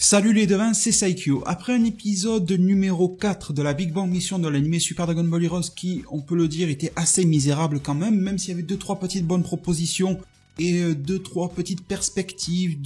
Salut les devins, c'est Saikyo. Après un épisode numéro 4 de la Big Bang Mission de l'anime Super Dragon Ball Heroes qui, on peut le dire, était assez misérable quand même s'il y avait 2-3 petites bonnes propositions et 2-3 petites perspectives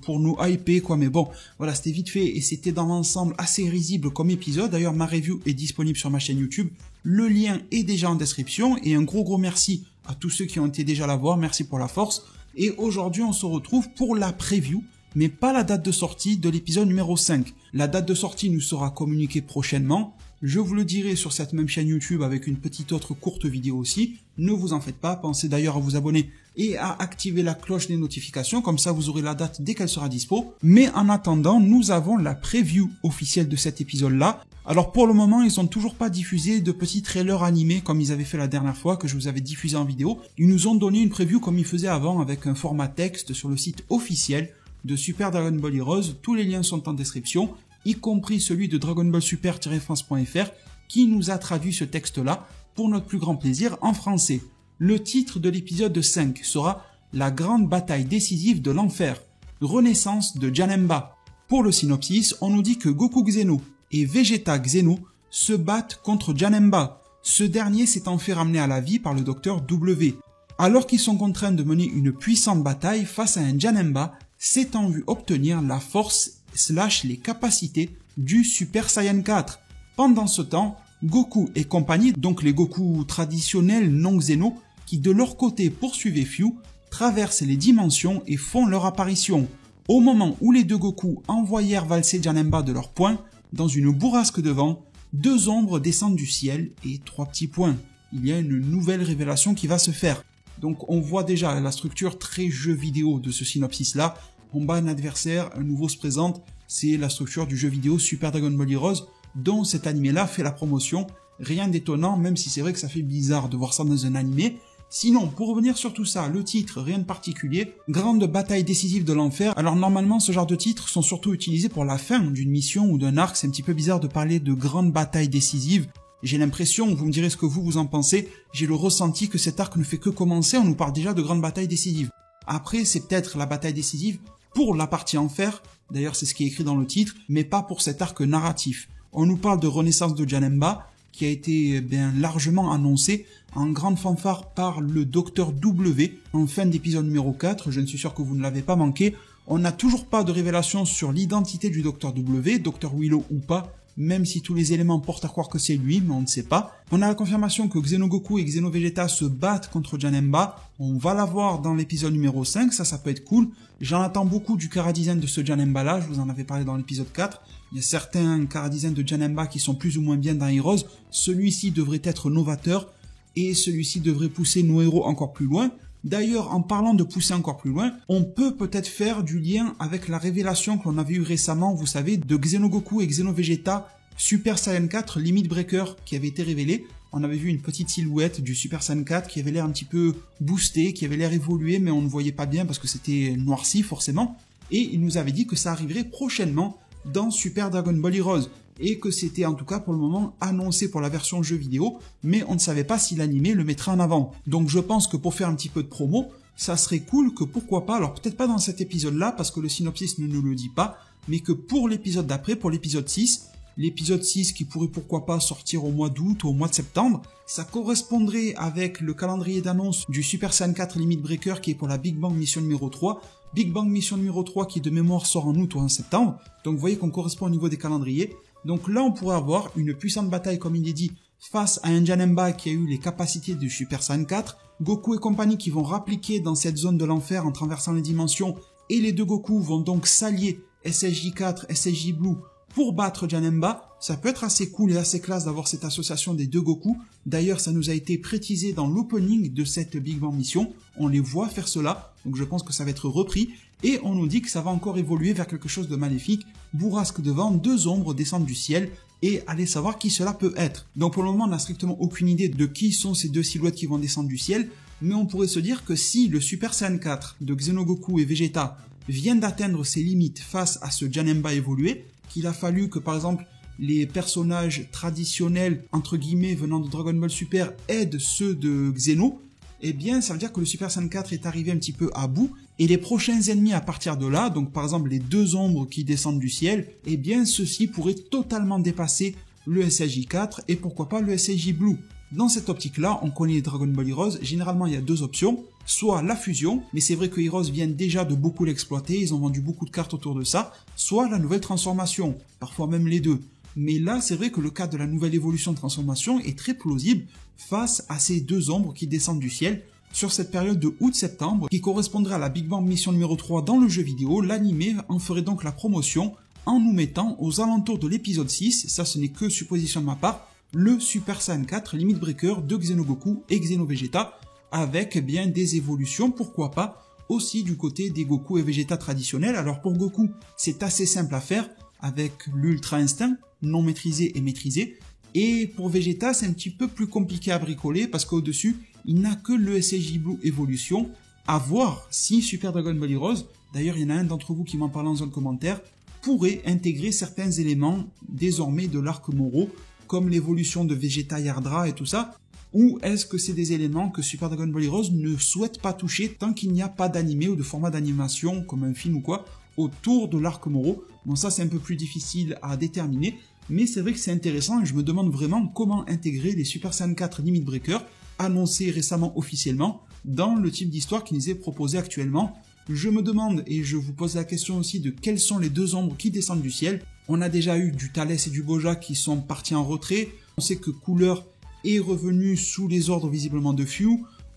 pour nous hyper quoi, mais bon, voilà, c'était vite fait et c'était dans l'ensemble assez risible comme épisode. D'ailleurs, ma review est disponible sur ma chaîne YouTube, le lien est déjà en description et un gros merci à tous ceux qui ont été déjà la voir, merci pour la force. Et aujourd'hui, on se retrouve pour la preview, mais pas la date de sortie de l'épisode numéro 5. La date de sortie nous sera communiquée prochainement. Je vous le dirai sur cette même chaîne YouTube avec une petite autre courte vidéo aussi. Ne vous en faites pas, pensez d'ailleurs à vous abonner et à activer la cloche des notifications, comme ça vous aurez la date dès qu'elle sera dispo. Mais en attendant, nous avons la preview officielle de cet épisode-là. Alors pour le moment, ils sont toujours pas diffusé de petits trailers animés comme ils avaient fait la dernière fois que je vous avais diffusé en vidéo. Ils nous ont donné une preview comme ils faisaient avant avec un format texte sur le site officiel de Super Dragon Ball Heroes. Tous les liens sont en description, y compris celui de Dragon Ball Super-France.fr qui nous a traduit ce texte-là pour notre plus grand plaisir en français. Le titre de l'épisode 5 sera La grande bataille décisive de l'enfer, renaissance de Janemba. Pour le synopsis, on nous dit que Goku Xeno et Vegeta Xeno se battent contre Janemba. Ce dernier s'étant fait ramener à la vie par le docteur W. Alors qu'ils sont contraints de mener une puissante bataille face à un Janemba s'étant vu obtenir la force / les capacités du Super Saiyan 4. Pendant ce temps, Goku et compagnie, donc les Goku traditionnels non Xeno, qui de leur côté poursuivaient Fyu, traversent les dimensions et font leur apparition. Au moment où les deux Goku envoyèrent valser Janemba de leur poing, dans une bourrasque de vent, 2 ombres descendent du ciel et 3 petits points. Il y a une nouvelle révélation qui va se faire. Donc on voit déjà la structure très jeu vidéo de ce synopsis-là. On bat un adversaire, un nouveau se présente, c'est la structure du jeu vidéo Super Dragon Ball Heroes dont cet animé-là fait la promotion. Rien d'étonnant, même si c'est vrai que ça fait bizarre de voir ça dans un animé. Sinon, pour revenir sur tout ça, le titre, rien de particulier, grande bataille décisive de l'enfer. Alors normalement, ce genre de titres sont surtout utilisés pour la fin d'une mission ou d'un arc. C'est un petit peu bizarre de parler de grande bataille décisive. J'ai l'impression, vous me direz ce que vous en pensez, j'ai le ressenti que cet arc ne fait que commencer, on nous parle déjà de grande bataille décisive. Après, c'est peut-être la bataille décisive pour la partie enfer, d'ailleurs c'est ce qui est écrit dans le titre, mais pas pour cet arc narratif. On nous parle de renaissance de Janemba, qui a été largement annoncé en grande fanfare par le Dr W en fin d'épisode numéro 4, je ne suis sûr que vous ne l'avez pas manqué. On n'a toujours pas de révélation sur l'identité du Dr W, Dr Willow ou pas, même si tous les éléments portent à croire que c'est lui, mais on ne sait pas. On a la confirmation que Xenogoku et Xenovegeta se battent contre Janemba. On va la voir dans l'épisode numéro 5, ça peut être cool. J'en attends beaucoup du chara-design de ce Janemba-là, je vous en avais parlé dans l'épisode 4. Il y a certains chara-designs de Janemba qui sont plus ou moins bien dans Heroes. Celui-ci devrait être novateur, et celui-ci devrait pousser nos héros encore plus loin. D'ailleurs, en parlant de pousser encore plus loin, on peut peut-être faire du lien avec la révélation que l'on avait eue récemment, vous savez, de Xenogoku et Xenovegeta Super Saiyan 4 Limit Breaker qui avait été révélé. On avait vu une petite silhouette du Super Saiyan 4 qui avait l'air un petit peu boosté, qui avait l'air évolué, mais on ne voyait pas bien parce que c'était noirci forcément. Et il nous avait dit que ça arriverait prochainement dans Super Dragon Ball Heroes. Et que c'était en tout cas pour le moment annoncé pour la version jeu vidéo, mais on ne savait pas si l'animé le mettrait en avant. Donc je pense que pour faire un petit peu de promo, ça serait cool que pourquoi pas, alors peut-être pas dans cet épisode-là, parce que le synopsis ne nous le dit pas, mais que pour l'épisode d'après, pour l'épisode 6, l'épisode 6 qui pourrait pourquoi pas sortir au mois d'août ou au mois de septembre, ça correspondrait avec le calendrier d'annonce du Super Saiyan 4 Limit Breaker qui est pour la Big Bang Mission numéro 3, Big Bang Mission numéro 3 qui de mémoire sort en août ou en septembre, donc vous voyez qu'on correspond au niveau des calendriers. Donc là, on pourrait avoir une puissante bataille, comme il est dit, face à un Janemba qui a eu les capacités du Super Saiyan 4, Goku et compagnie qui vont rappliquer dans cette zone de l'enfer en traversant les dimensions, et les deux Goku vont donc s'allier SSJ4, SSJ Blue pour battre Janemba. Ça peut être assez cool et assez classe d'avoir cette association des deux Goku. D'ailleurs, ça nous a été précisé dans l'opening de cette Big Bang Mission. On les voit faire cela, donc je pense que ça va être repris. Et on nous dit que ça va encore évoluer vers quelque chose de maléfique. Bourrasque de vent, 2 ombres descendent du ciel. Et allez savoir qui cela peut être. Donc pour le moment, on n'a strictement aucune idée de qui sont ces 2 silhouettes qui vont descendre du ciel. Mais on pourrait se dire que si le Super Saiyan 4 de Xenogoku et Vegeta vient d'atteindre ses limites face à ce Janemba évolué, qu'il a fallu que par exemple les personnages traditionnels, entre guillemets, venant de Dragon Ball Super aident ceux de Xeno, eh bien ça veut dire que le Super Saiyan 4 est arrivé un petit peu à bout, et les prochains ennemis à partir de là, donc par exemple les deux ombres qui descendent du ciel, eh bien ceux-ci pourraient totalement dépasser le SSJ 4 et pourquoi pas le SSJ Blue. Dans cette optique-là, on connaît Dragon Ball Heroes, généralement il y a deux options, soit la fusion, mais c'est vrai que Heroes viennent déjà de beaucoup l'exploiter, ils ont vendu beaucoup de cartes autour de ça, soit la nouvelle transformation, parfois même les deux. Mais là, c'est vrai que le cas de la nouvelle évolution de transformation est très plausible face à ces deux ombres qui descendent du ciel sur cette période de août-septembre qui correspondrait à la Big Bang Mission numéro 3 dans le jeu vidéo. L'anime en ferait donc la promotion en nous mettant aux alentours de l'épisode 6, ça ce n'est que supposition de ma part, le Super Saiyan 4 Limit Breaker de Xenogoku et Xenovegeta avec bien des évolutions, pourquoi pas, aussi du côté des Goku et Vegeta traditionnels. Alors pour Goku, c'est assez simple à faire avec l'Ultra Instinct, non maîtrisé et maîtrisé. Et pour Vegeta, c'est un petit peu plus compliqué à bricoler parce qu'au-dessus, il n'a que le SSJ Blue Evolution. À voir si Super Dragon Ball Heroes, d'ailleurs il y en a un d'entre vous qui m'en parle en zone commentaire, pourrait intégrer certains éléments désormais de l'arc Moro, comme l'évolution de Vegeta Yardra et tout ça, ou est-ce que c'est des éléments que Super Dragon Ball Heroes ne souhaite pas toucher tant qu'il n'y a pas d'animé ou de format d'animation, comme un film ou quoi, autour de l'arc Moro. Bon, ça c'est un peu plus difficile à déterminer, mais c'est vrai que c'est intéressant et je me demande vraiment comment intégrer les Super Saiyan 4 Limit Breaker, annoncés récemment officiellement, dans le type d'histoire qui nous est proposé actuellement. Je me demande, et je vous pose la question aussi, de quelles sont les deux ombres qui descendent du ciel. On a déjà eu du Thalès et du Boja qui sont partis en retrait. On sait que Couleur est revenu sous les ordres visiblement de Fu.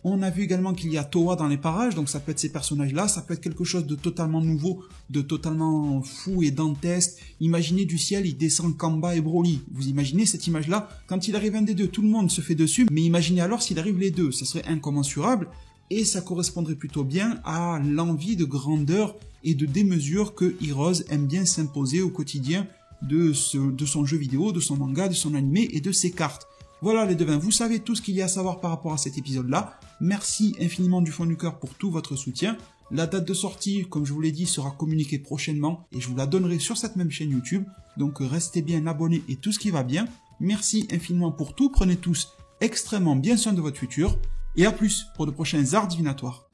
On a vu également qu'il y a Towa dans les parages, donc ça peut être ces personnages-là, ça peut être quelque chose de totalement nouveau, de totalement fou et dantesque. Imaginez du ciel, il descend Kamba et Broly. Vous imaginez cette image-là? Quand il arrive un des deux, tout le monde se fait dessus, mais imaginez alors s'il arrive les deux, ça serait incommensurable, et ça correspondrait plutôt bien à l'envie de grandeur et de démesure que Heroes aime bien s'imposer au quotidien de son jeu vidéo, de son manga, de son animé et de ses cartes. Voilà les devins, vous savez tout ce qu'il y a à savoir par rapport à cet épisode-là. Merci infiniment du fond du cœur pour tout votre soutien. La date de sortie, comme je vous l'ai dit, sera communiquée prochainement et je vous la donnerai sur cette même chaîne YouTube. Donc restez bien abonnés et tout ce qui va bien. Merci infiniment pour tout, prenez tous extrêmement bien soin de votre futur. Et à plus pour de prochains arts divinatoires.